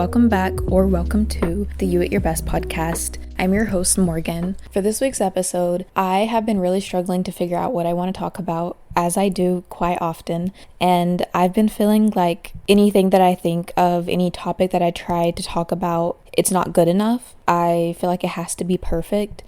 welcome back or welcome to the You at Your Best podcast. I'm your host, Morgan. For this week's episode, I have been really struggling to figure out what I want to talk about, as I do quite often, and I've been feeling like anything that I think of, any topic that I try to talk about, it's not good enough. I feel like it has to be perfect,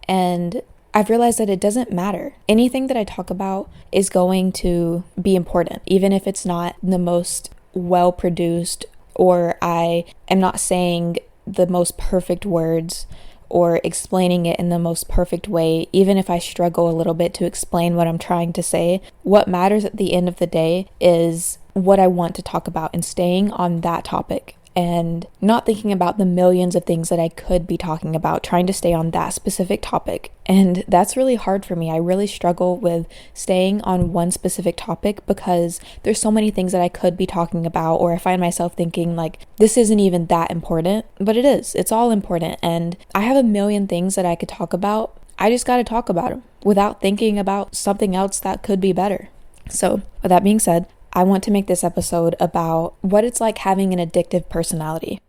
and I've realized that it doesn't matter. Anything that I talk about is going to be important, even if it's not the most well-produced, or I am not saying the most perfect words or explaining it in the most perfect way. Even if I struggle a little bit to explain what I'm trying to say, what matters at the end of the day is what I want to talk about and staying on that topic and not thinking about the millions of things that I could be talking about, trying to stay on that specific topic. And that's really hard for me. I really struggle with staying on one specific topic because there's so many things that I could be talking about, or I find myself thinking like, this isn't even that important, but it is. It's all important. And I have a million things that I could talk about. I just got to talk about them without thinking about something else that could be better. So with that being said, I want to make this episode about what it's like having an addictive personality.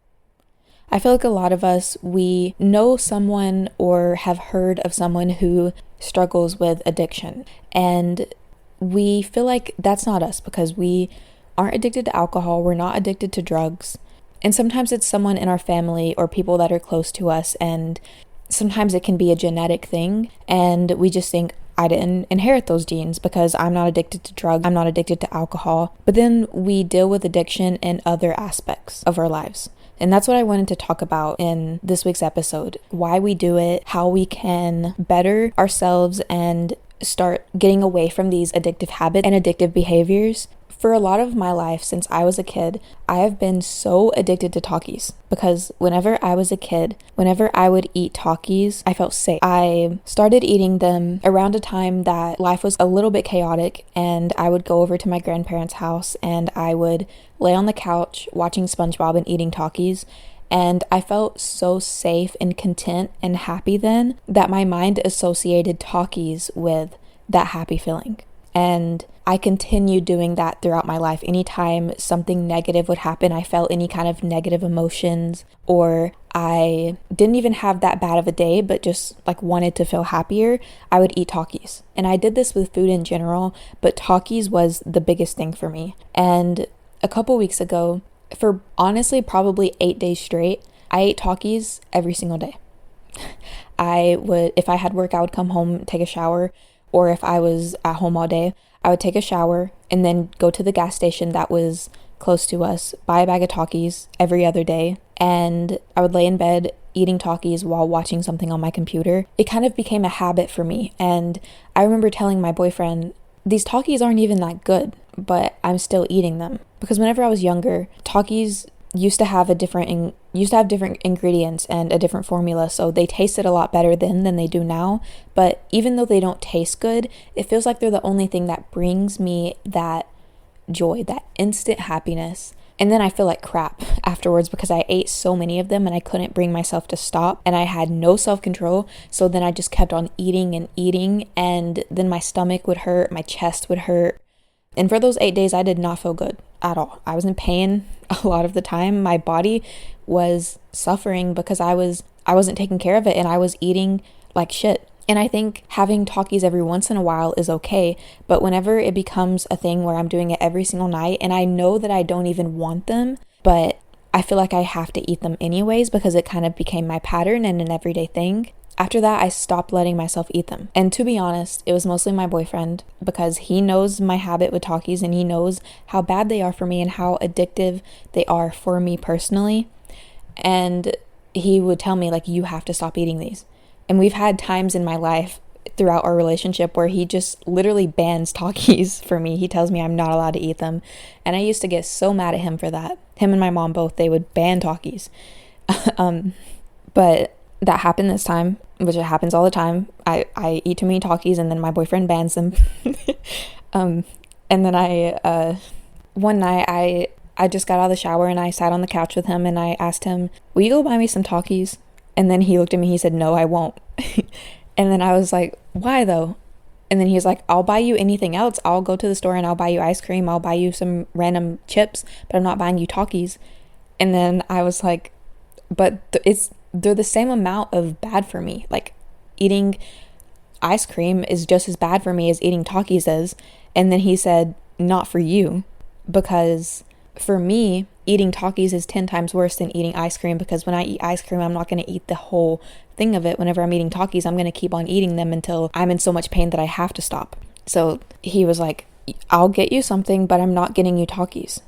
I feel like a lot of us, we know someone or have heard of someone who struggles with addiction, and we feel like that's not us because we aren't addicted to alcohol, we're not addicted to drugs, and sometimes it's someone in our family or people that are close to us, and sometimes it can be a genetic thing, and we just think, I didn't inherit those genes because I'm not addicted to drugs, I'm not addicted to alcohol. But then we deal with addiction in other aspects of our lives. And that's what I wanted to talk about in this week's episode. Why we do it, how we can better ourselves and start getting away from these addictive habits and addictive behaviors. For a lot of my life, since I was a kid, I have been so addicted to Takis because whenever I was a kid, whenever I would eat Takis, I felt safe. I started eating them around a time that life was a little bit chaotic, and I would go over to my grandparents' house and I would lay on the couch watching SpongeBob and eating Takis. And I felt so safe and content and happy then that my mind associated Takis with that happy feeling. And I continued doing that throughout my life. Anytime something negative would happen, I felt any kind of negative emotions, or I didn't even have that bad of a day, but just like wanted to feel happier, I would eat Takis. And I did this with food in general, but Takis was the biggest thing for me. And a couple weeks ago, for honestly probably 8 days straight, I ate Takis every single day. If I had work, I would come home, take a shower, or if I was at home all day, I would take a shower and then go to the gas station that was close to us, buy a bag of Takis every other day, and I would lay in bed eating Takis while watching something on my computer. It kind of became a habit for me, and I remember telling my boyfriend, these Takis aren't even that good, but I'm still eating them. Because whenever I was younger, Takis used to have different ingredients and a different formula, so they tasted a lot better then than they do now. But even though they don't taste good, it feels like they're the only thing that brings me that joy, that instant happiness. And then I feel like crap afterwards because I ate so many of them and I couldn't bring myself to stop, and I had no self-control. So then I just kept on eating and eating, and then my stomach would hurt, my chest would hurt. And for those 8 days, I did not feel good at all. I was in pain a lot of the time. My body was suffering because I wasn't taking care of it, and I was eating like shit. And I think having Takis every once in a while is okay, but whenever it becomes a thing where I'm doing it every single night, and I know that I don't even want them, but I feel like I have to eat them anyways because it kind of became my pattern and an everyday thing. After that, I stopped letting myself eat them. And to be honest, it was mostly my boyfriend because he knows my habit with Takis and he knows how bad they are for me and how addictive they are for me personally. And he would tell me, like, you have to stop eating these. And we've had times in my life throughout our relationship where he just literally bans Takis for me. He tells me I'm not allowed to eat them. And I used to get so mad at him for that. Him and my mom both, they would ban Takis. But that happened this time, which it happens all the time. I eat too many Takis and then my boyfriend bans them. And then one night I just got out of the shower and I sat on the couch with him and I asked him, will you go buy me some Takis? And then he looked at me, he said, no, I won't. And then I was like, why though? And then he's like, I'll buy you anything else. I'll go to the store and I'll buy you ice cream. I'll buy you some random chips, but I'm not buying you Takis. And then I was like, but they're the same amount of bad for me. Like, eating ice cream is just as bad for me as eating Takis is. And then he said, not for you, because for me, eating Takis is 10 times worse than eating ice cream, because when I eat ice cream, I'm not going to eat the whole thing of it. Whenever I'm eating Takis, I'm going to keep on eating them until I'm in so much pain that I have to stop. So he was like, I'll get you something, but I'm not getting you Takis.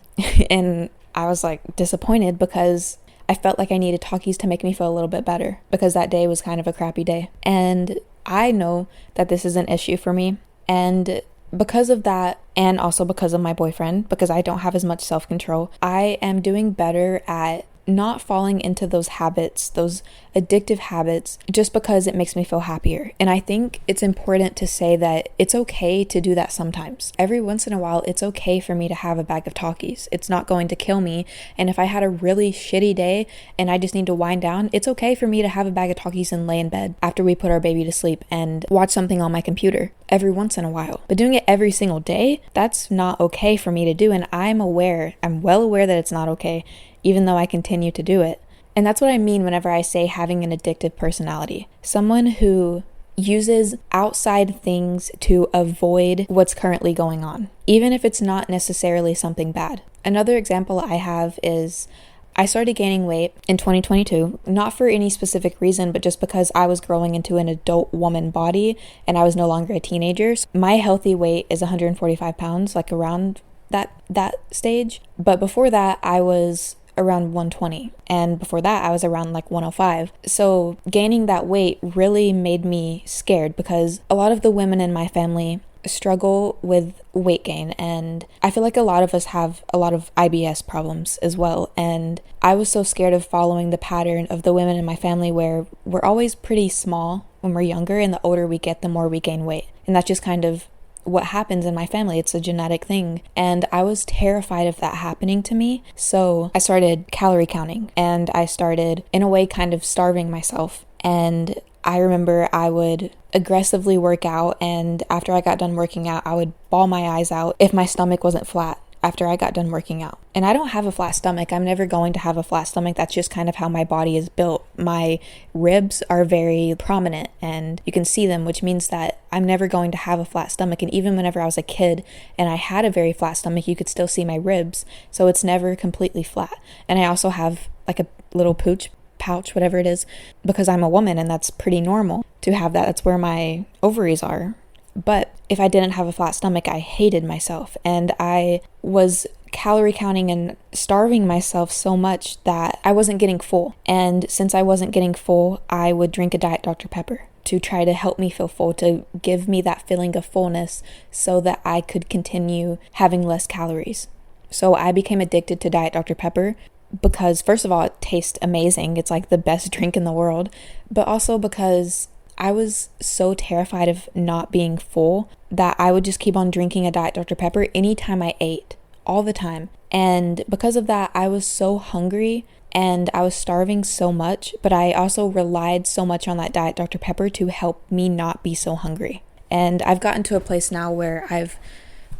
And I was like disappointed, because I felt like I needed Takis to make me feel a little bit better, because that day was kind of a crappy day. And I know that this is an issue for me. And because of that, and also because of my boyfriend, because I don't have as much self-control, I am doing better at not falling into those habits, those addictive habits, just because it makes me feel happier. And I think it's important to say that it's okay to do that sometimes. Every once in a while, it's okay for me to have a bag of Takis. It's not going to kill me. And if I had a really shitty day and I just need to wind down, it's okay for me to have a bag of Takis and lay in bed after we put our baby to sleep and watch something on my computer every once in a while. But doing it every single day, that's not okay for me to do. And I'm well aware that it's not okay, even though I continue to do it. And that's what I mean whenever I say having an addictive personality. Someone who uses outside things to avoid what's currently going on, even if it's not necessarily something bad. Another example I have is I started gaining weight in 2022, not for any specific reason, but just because I was growing into an adult woman body and I was no longer a teenager. So my healthy weight is 145 pounds, like around that stage. But before that, I was around 120, and before that I was around like 105. So gaining that weight really made me scared, because a lot of the women in my family struggle with weight gain, and I feel like a lot of us have a lot of IBS problems as well. And I was so scared of following the pattern of the women in my family, where we're always pretty small when we're younger, and the older we get, the more we gain weight. And that's just kind of what happens in my family. It's a genetic thing. And I was terrified of that happening to me. So I started calorie counting, and I started, in a way, kind of starving myself. And I remember I would aggressively work out, and after I got done working out, I would bawl my eyes out if my stomach wasn't flat after I got done working out. And I don't have a flat stomach. I'm never going to have a flat stomach. That's just kind of how my body is built. My ribs are very prominent and you can see them, which means that I'm never going to have a flat stomach. And even whenever I was a kid and I had a very flat stomach, you could still see my ribs. So it's never completely flat. And I also have like a little pouch, whatever it is, because I'm a woman, and that's pretty normal to have that. That's where my ovaries are. But if I didn't have a flat stomach, I hated myself, and I was calorie counting and starving myself so much that I wasn't getting full. And since I wasn't getting full, I would drink a Diet Dr. Pepper to try to help me feel full, to give me that feeling of fullness so that I could continue having less calories. So I became addicted to Diet Dr. Pepper because, first of all, it tastes amazing. It's like the best drink in the world. But also because I was so terrified of not being full that I would just keep on drinking a Diet Dr. Pepper anytime I ate, all the time. And because of that, I was so hungry and I was starving so much, but I also relied so much on that Diet Dr. Pepper to help me not be so hungry. And I've gotten to a place now where I've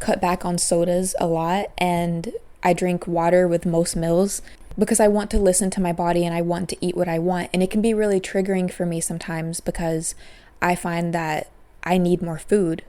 cut back on sodas a lot, and I drink water with most meals because I want to listen to my body and I want to eat what I want. And it can be really triggering for me sometimes because I find that I need more food.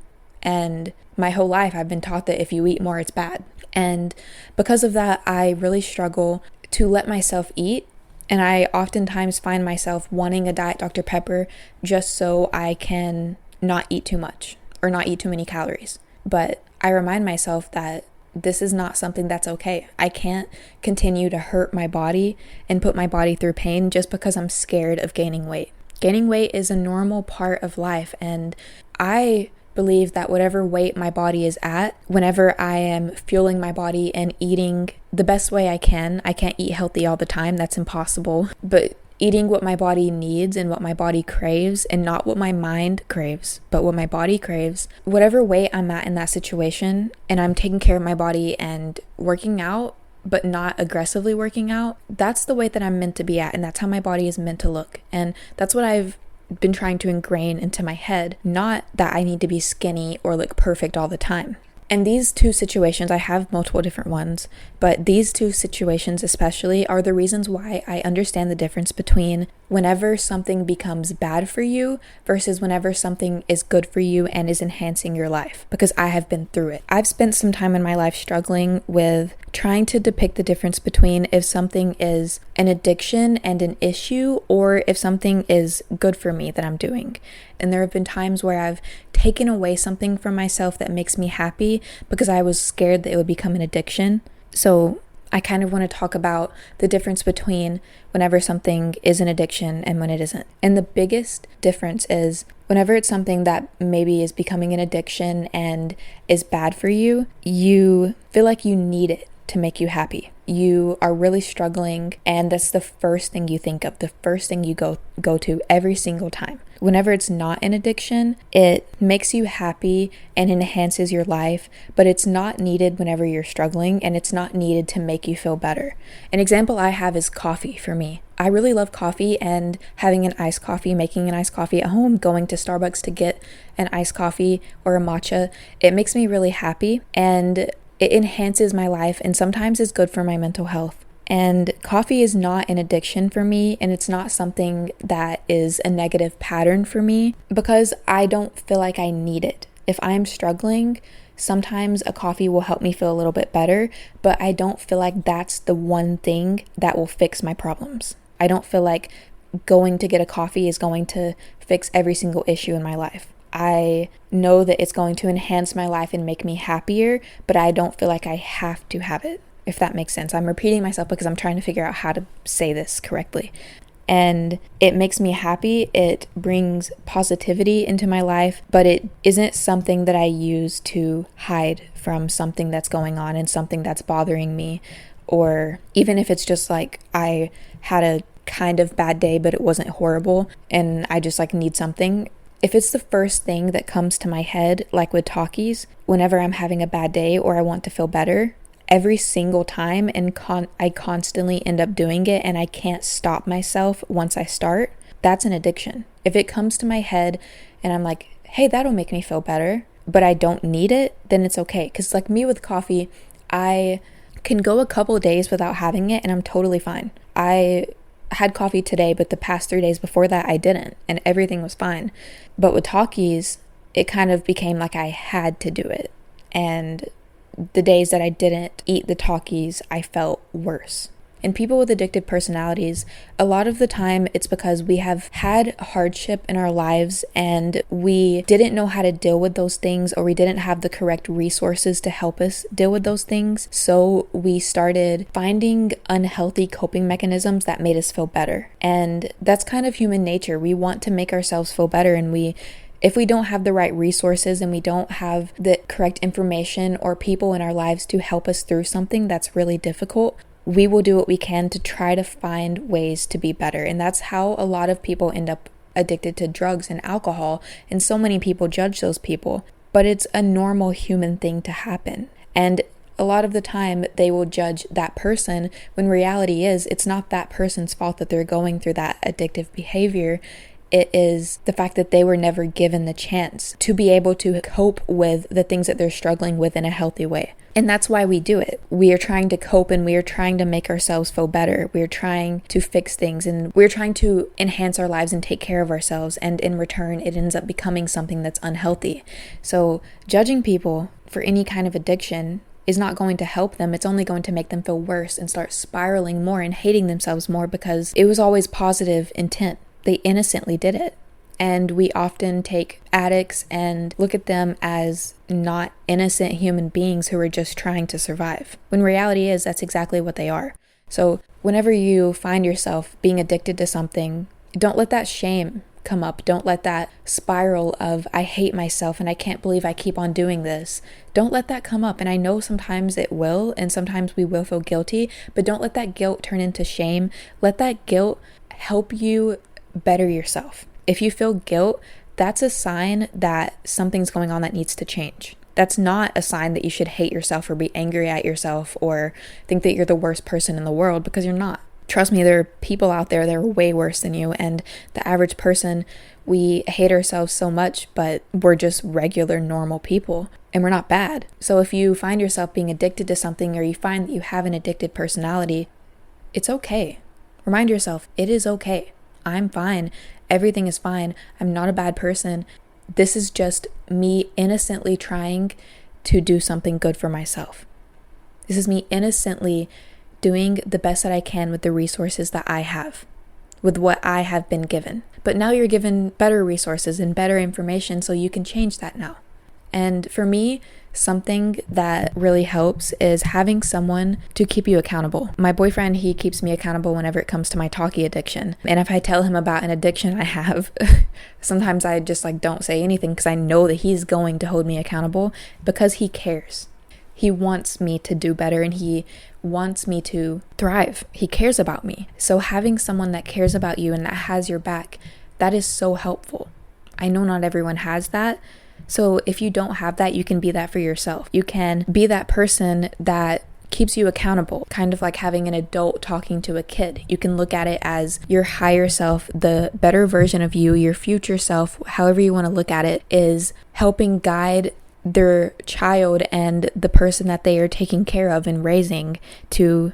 And my whole life I've been taught that if you eat more, it's bad. And because of that, I really struggle to let myself eat. And I oftentimes find myself wanting a Diet Dr. Pepper just so I can not eat too much or not eat too many calories. But I remind myself that this is not something that's okay. I can't continue to hurt my body and put my body through pain just because I'm scared of gaining weight. Gaining weight is a normal part of life, and I believe that whatever weight my body is at, whenever I am fueling my body and eating the best way I can't eat healthy all the time, that's impossible, but eating what my body needs and what my body craves, and not what my mind craves, but what my body craves. Whatever weight I'm at in that situation, and I'm taking care of my body and working out, but not aggressively working out, that's the weight that I'm meant to be at, and that's how my body is meant to look. And that's what I've been trying to ingrain into my head, not that I need to be skinny or look perfect all the time. And these two situations, I have multiple different ones, but these two situations especially are the reasons why I understand the difference between whenever something becomes bad for you versus whenever something is good for you and is enhancing your life, because I have been through it. I've spent some time in my life struggling with trying to depict the difference between if something is an addiction and an issue, or if something is good for me that I'm doing. And there have been times where I've taken away something from myself that makes me happy because I was scared that it would become an addiction. So I kind of want to talk about the difference between whenever something is an addiction and when it isn't. And the biggest difference is whenever it's something that maybe is becoming an addiction and is bad for you, you feel like you need it to make you happy. You are really struggling, and that's the first thing you think of, the first thing you go to every single time. Whenever it's not an addiction, it makes you happy and enhances your life, but it's not needed whenever you're struggling, and it's not needed to make you feel better. An example I have is coffee for me. I really love coffee, and having an iced coffee, making an iced coffee at home, going to Starbucks to get an iced coffee or a matcha, it makes me really happy, and it enhances my life, and sometimes it's good for my mental health. And coffee is not an addiction for me, and it's not something that is a negative pattern for me because I don't feel like I need it. If I'm struggling, sometimes a coffee will help me feel a little bit better, but I don't feel like that's the one thing that will fix my problems. I don't feel like going to get a coffee is going to fix every single issue in my life. I know that it's going to enhance my life and make me happier, but I don't feel like I have to have it, if that makes sense. I'm repeating myself because I'm trying to figure out how to say this correctly. And it makes me happy. It brings positivity into my life, but it isn't something that I use to hide from something that's going on and something that's bothering me. Or even if it's just like I had a kind of bad day, but it wasn't horrible and I just like need something. If it's the first thing that comes to my head, like with talkies, whenever I'm having a bad day or I want to feel better, every single time, and I constantly end up doing it and I can't stop myself once I start, that's an addiction. If it comes to my head and I'm like, hey, that'll make me feel better, but I don't need it, then it's okay. Because like me with coffee, I can go a couple days without having it and I'm totally fine. I had coffee today, but the past 3 days before that I didn't, and everything was fine. But with talkies, it kind of became like I had to do it, and the days that I didn't eat the talkies, I felt worse. And people with addictive personalities, a lot of the time it's because we have had hardship in our lives and we didn't know how to deal with those things, or we didn't have the correct resources to help us deal with those things. So we started finding unhealthy coping mechanisms that made us feel better. And that's kind of human nature. We want to make ourselves feel better, and if we don't have the right resources and we don't have the correct information or people in our lives to help us through something that's really difficult, we will do what we can to try to find ways to be better. And that's how a lot of people end up addicted to drugs and alcohol. And so many people judge those people, but it's a normal human thing to happen. And a lot of the time they will judge that person when reality is it's not that person's fault that they're going through that addictive behavior. It is the fact that they were never given the chance to be able to cope with the things that they're struggling with in a healthy way. And that's why we do it. We are trying to cope, and we are trying to make ourselves feel better. We are trying to fix things, and we're trying to enhance our lives and take care of ourselves. And in return, it ends up becoming something that's unhealthy. So judging people for any kind of addiction is not going to help them. It's only going to make them feel worse and start spiraling more and hating themselves more, because it was always positive intent. They innocently did it. And we often take addicts and look at them as not innocent human beings who are just trying to survive. When reality is that's exactly what they are. So whenever you find yourself being addicted to something, don't let that shame come up. Don't let that spiral of I hate myself and I can't believe I keep on doing this. Don't let that come up. And I know sometimes it will, and sometimes we will feel guilty, but don't let that guilt turn into shame. Let that guilt help you better yourself. If you feel guilt, that's a sign that something's going on that needs to change. That's not a sign that you should hate yourself or be angry at yourself or think that you're the worst person in the world, because you're not. Trust me, there are people out there that are way worse than you, and the average person, we hate ourselves so much, but we're just regular, normal people, and we're not bad. So if you find yourself being addicted to something, or you find that you have an addicted personality, it's okay. Remind yourself, it is okay. I'm fine. Everything is fine. I'm not a bad person. This is just me innocently trying to do something good for myself. This is me innocently doing the best that I can with the resources that I have, with what I have been given. But now you're given better resources and better information, so you can change that now. And for me, something that really helps is having someone to keep you accountable. My boyfriend, he keeps me accountable whenever it comes to my talkie addiction. And if I tell him about an addiction I have, sometimes I just don't say anything because I know that he's going to hold me accountable because he cares. He wants me to do better and he wants me to thrive. He cares about me. So having someone that cares about you and that has your back, that is so helpful. I know not everyone has that. So if you don't have that, you can be that for yourself. You can be that person that keeps you accountable, kind of like having an adult talking to a kid. You can look at it as your higher self, the better version of you, your future self, however you want to look at it, is helping guide their child and the person that they are taking care of and raising to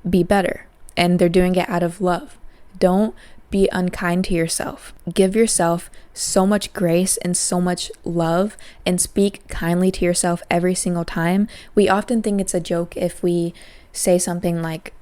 be better. And they're doing it out of love. Don't be unkind to yourself. Give yourself so much grace and so much love and speak kindly to yourself every single time. We often think it's a joke if we say something like,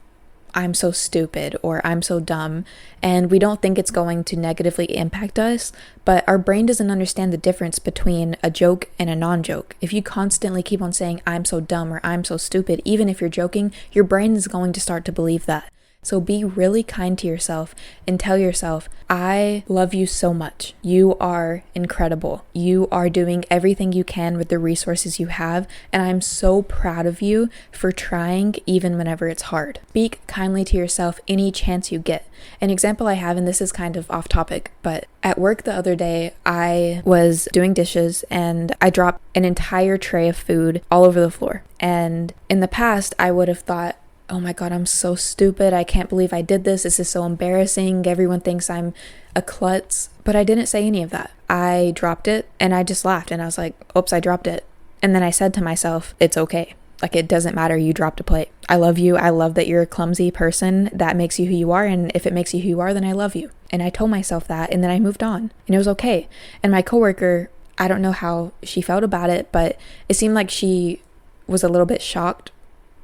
I'm so stupid or I'm so dumb, and we don't think it's going to negatively impact us, but our brain doesn't understand the difference between a joke and a non-joke. If you constantly keep on saying I'm so dumb or I'm so stupid, even if you're joking, your brain is going to start to believe that. So be really kind to yourself and tell yourself, I love you so much. You are incredible. You are doing everything you can with the resources you have, and I'm so proud of you for trying even whenever it's hard. Speak kindly to yourself any chance you get. An example I have, and this is kind of off topic, but at work the other day, I was doing dishes and I dropped an entire tray of food all over the floor. And in the past, I would have thought, oh my God, I'm so stupid. I can't believe I did this. This is so embarrassing. Everyone thinks I'm a klutz. But I didn't say any of that. I dropped it and I just laughed and I was like, oops, I dropped it. And then I said to myself, it's okay. It doesn't matter. You dropped a plate. I love you. I love that you're a clumsy person. That makes you who you are. And if it makes you who you are, then I love you. And I told myself that, and then I moved on and it was okay. And my coworker, I don't know how she felt about it, but it seemed like she was a little bit shocked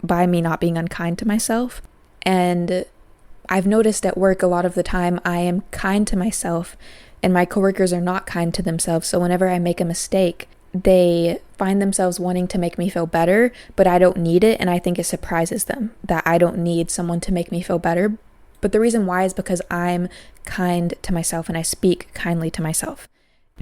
by me not being unkind to myself. And I've noticed at work a lot of the time I am kind to myself and my coworkers are not kind to themselves. So whenever I make a mistake, they find themselves wanting to make me feel better, but I don't need it. And I think it surprises them that I don't need someone to make me feel better. But the reason why is because I'm kind to myself and I speak kindly to myself.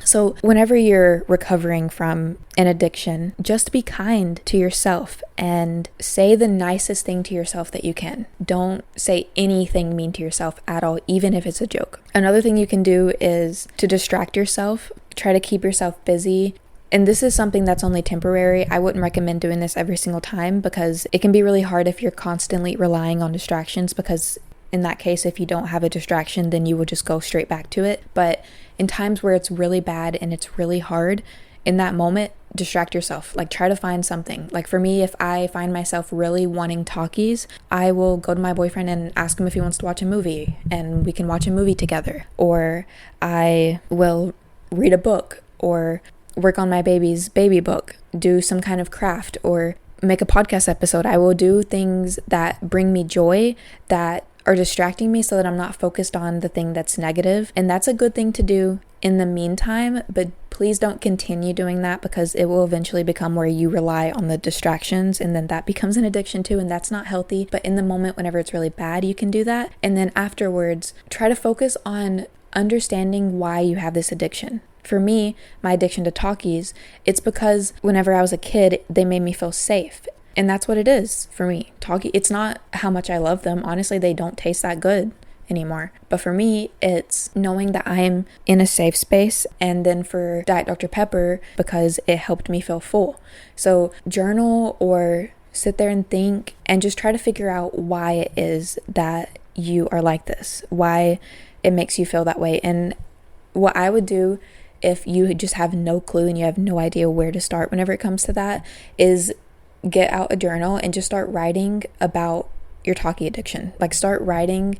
So whenever you're recovering from an addiction, just be kind to yourself and say the nicest thing to yourself that you can. Don't say anything mean to yourself at all, even if it's a joke. Another thing you can do is to distract yourself. Try to keep yourself busy. And this is something that's only temporary. I wouldn't recommend doing this every single time because it can be really hard if you're constantly relying on distractions, because in that case, if you don't have a distraction, then you will just go straight back to it. But in times where it's really bad and it's really hard, in that moment, distract yourself. Try to find something. For me, if I find myself really wanting talkies, I will go to my boyfriend and ask him if he wants to watch a movie and we can watch a movie together. Or I will read a book or work on my baby's baby book, do some kind of craft, or make a podcast episode. I will do things that bring me joy, that are distracting me so that I'm not focused on the thing that's negative. And that's a good thing to do in the meantime, but please don't continue doing that because it will eventually become where you rely on the distractions and then that becomes an addiction too, and that's not healthy. But in the moment, whenever it's really bad, you can do that. And then afterwards, try to focus on understanding why you have this addiction. For me, my addiction to talkies, it's because whenever I was a kid, they made me feel safe. And that's what it is for me. It's not how much I love them. Honestly, they don't taste that good anymore. But for me, it's knowing that I am in a safe space. And then for Diet Dr. Pepper, because it helped me feel full. So journal or sit there and think and just try to figure out why it is that you are like this, why it makes you feel that way. And what I would do if you just have no clue and you have no idea where to start whenever it comes to that is get out a journal and just start writing about your talkie addiction. Like start writing,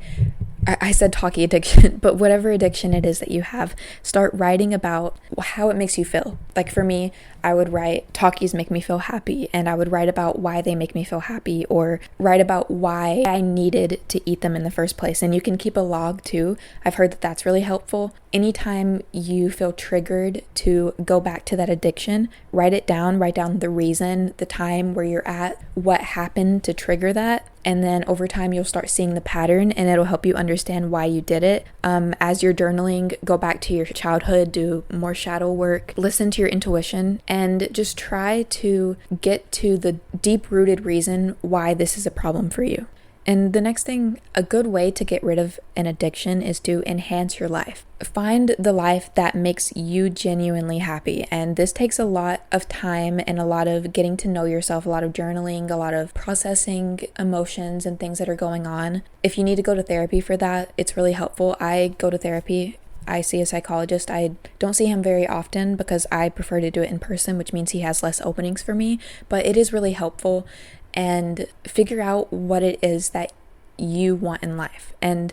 I said talkie addiction, but whatever addiction it is that you have, start writing about how it makes you feel. Like for me, I would write talkies make me feel happy, and I would write about why they make me feel happy, or write about why I needed to eat them in the first place. And you can keep a log too. I've heard that that's really helpful. Anytime you feel triggered to go back to that addiction, write it down, write down the reason, the time where you're at, what happened to trigger that. And then over time, you'll start seeing the pattern, and it'll help you understand why you did it. As you're journaling, go back to your childhood, do more shadow work, listen to your intuition, and just try to get to the deep-rooted reason why this is a problem for you. And the next thing, a good way to get rid of an addiction is to enhance your life. Find the life that makes you genuinely happy. And this takes a lot of time and a lot of getting to know yourself, a lot of journaling, a lot of processing emotions and things that are going on. If you need to go to therapy for that, it's really helpful. I go to therapy. I see a psychologist. I don't see him very often because I prefer to do it in person, which means he has less openings for me, but it is really helpful. And figure out what it is that you want in life. And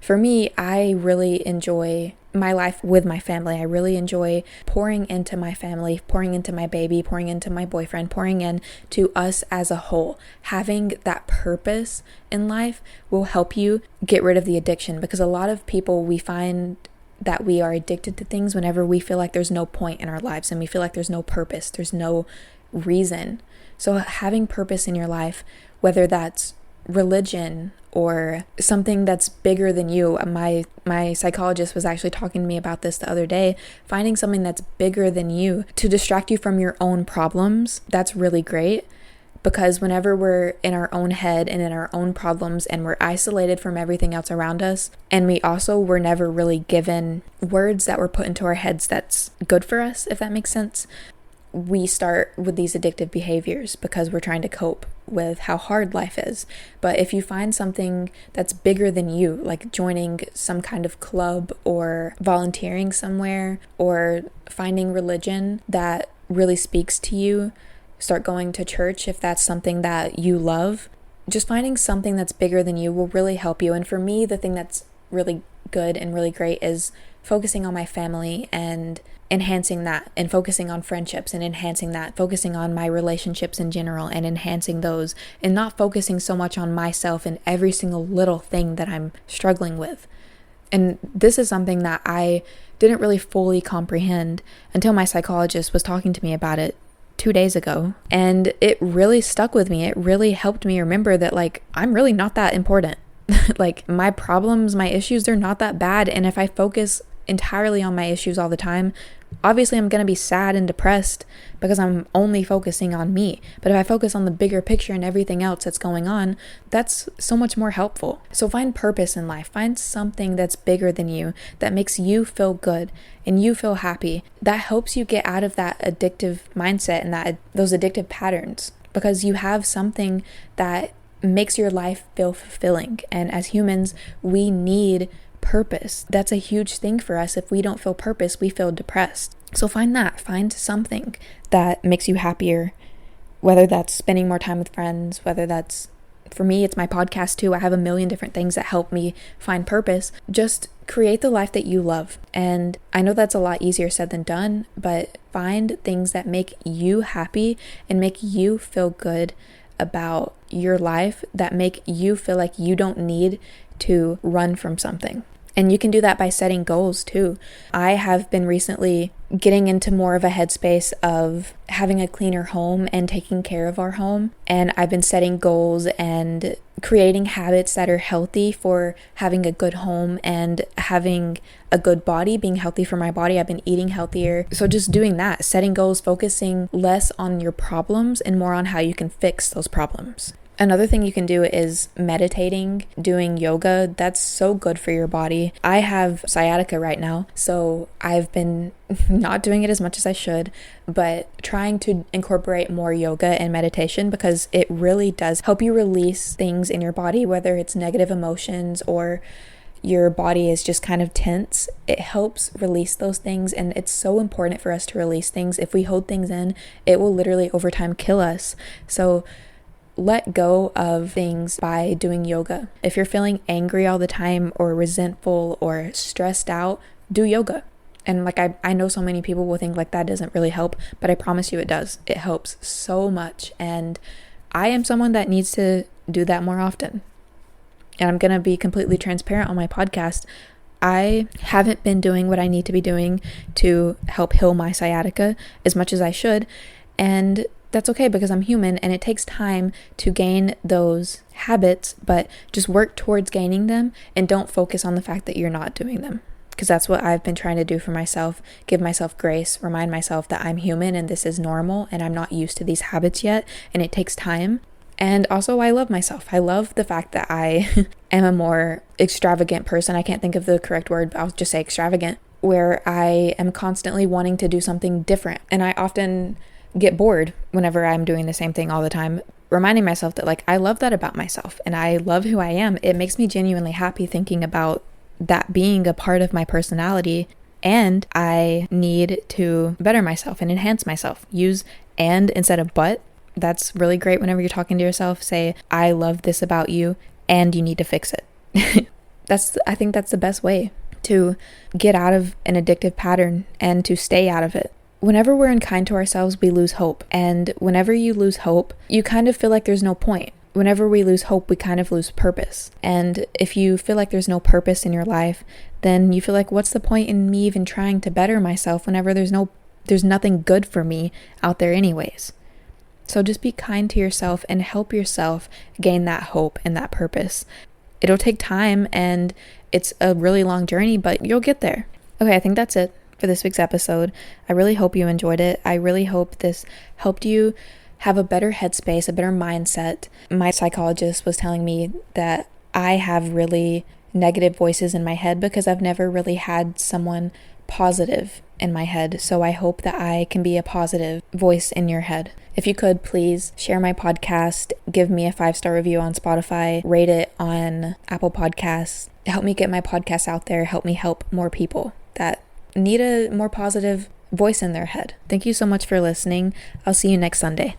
for me, I really enjoy my life with my family. I really enjoy pouring into my family, pouring into my baby, pouring into my boyfriend, pouring into us as a whole. Having that purpose in life will help you get rid of the addiction, because a lot of people, we find that we are addicted to things whenever we feel like there's no point in our lives and we feel like there's no purpose, there's no reason. So having purpose in your life, whether that's religion or something that's bigger than you. My psychologist was actually talking to me about this the other day. Finding something that's bigger than you to distract you from your own problems, that's really great. Because whenever we're in our own head and in our own problems and we're isolated from everything else around us, and we also were never really given words that were put into our heads that's good for us, if that makes sense, we start with these addictive behaviors because we're trying to cope with how hard life is. But if you find something that's bigger than you, like joining some kind of club or volunteering somewhere or finding religion that really speaks to you, start going to church if that's something that you love. Just finding something that's bigger than you will really help you. And for me, the thing that's really good and really great is focusing on my family and enhancing that, and focusing on friendships and enhancing that, focusing on my relationships in general and enhancing those, and not focusing so much on myself and every single little thing that I'm struggling with. And this is something that I didn't really fully comprehend until my psychologist was talking to me about it 2 days ago. And it really stuck with me. It really helped me remember that, like, I'm really not that important. Like, my problems, my issues, they're not that bad. And if I focus entirely on my issues all the time, obviously I'm going to be sad and depressed because I'm only focusing on me. But if I focus on the bigger picture and everything else that's going on, that's so much more helpful. So find purpose in life. Find something that's bigger than you, that makes you feel good and you feel happy. That helps you get out of that addictive mindset and those addictive patterns, because you have something that makes your life feel fulfilling. And as humans, we need purpose. That's a huge thing for us. If we don't feel purpose, we feel depressed. So find something that makes you happier, whether that's spending more time with friends, whether that's, for me, it's my podcast too. I have a million different things that help me find purpose. Just create the life that you love. And I know that's a lot easier said than done, but find things that make you happy and make you feel good about your life, that make you feel like you don't need to run from something. And you can do that by setting goals too. I have been recently getting into more of a headspace of having a cleaner home and taking care of our home. And I've been setting goals and creating habits that are healthy for having a good home and having a good body, being healthy for my body. I've been eating healthier. So just doing that, setting goals, focusing less on your problems and more on how you can fix those problems. Another thing you can do is meditating, doing yoga. That's so good for your body. I have sciatica right now, so I've been not doing it as much as I should, but trying to incorporate more yoga and meditation because it really does help you release things in your body, whether it's negative emotions or your body is just kind of tense. It helps release those things, and it's so important for us to release things. If we hold things in, it will literally over time kill us. So let go of things by doing yoga. If you're feeling angry all the time or resentful or stressed out, do yoga. And like I know so many people will think like that doesn't really help, but I promise you it does. It helps so much. And I am someone that needs to do that more often. And I'm going to be completely transparent on my podcast. I haven't been doing what I need to be doing to help heal my sciatica as much as I should. And that's okay because I'm human and it takes time to gain those habits, but just work towards gaining them and don't focus on the fact that you're not doing them. Because that's what I've been trying to do for myself, give myself grace, remind myself that I'm human and this is normal and I'm not used to these habits yet and it takes time. And also I love myself. I love the fact that I am a more extravagant person. I can't think of the correct word, but I'll just say extravagant, where I am constantly wanting to do something different. And I often get bored whenever I'm doing the same thing all the time, reminding myself that like I love that about myself and I love who I am. It makes me genuinely happy thinking about that being a part of my personality, and I need to better myself and enhance myself. Use and instead of but. That's really great whenever you're talking to yourself. Say, I love this about you and you need to fix it. I think that's the best way to get out of an addictive pattern and to stay out of it. Whenever we're unkind to ourselves, we lose hope. And whenever you lose hope, you kind of feel like there's no point. Whenever we lose hope, we kind of lose purpose. And if you feel like there's no purpose in your life, then you feel like, what's the point in me even trying to better myself whenever there's nothing good for me out there anyways? So just be kind to yourself and help yourself gain that hope and that purpose. It'll take time and it's a really long journey, but you'll get there. Okay, I think that's it for this week's episode. I really hope you enjoyed it. I really hope this helped you have a better headspace, a better mindset. My psychologist was telling me that I have really negative voices in my head because I've never really had someone positive in my head. So I hope that I can be a positive voice in your head. If you could, please share my podcast, give me a 5-star review on Spotify, rate it on Apple Podcasts. Help me get my podcast out there. Help me help more people that need a more positive voice in their head. Thank you so much for listening. I'll see you next Sunday.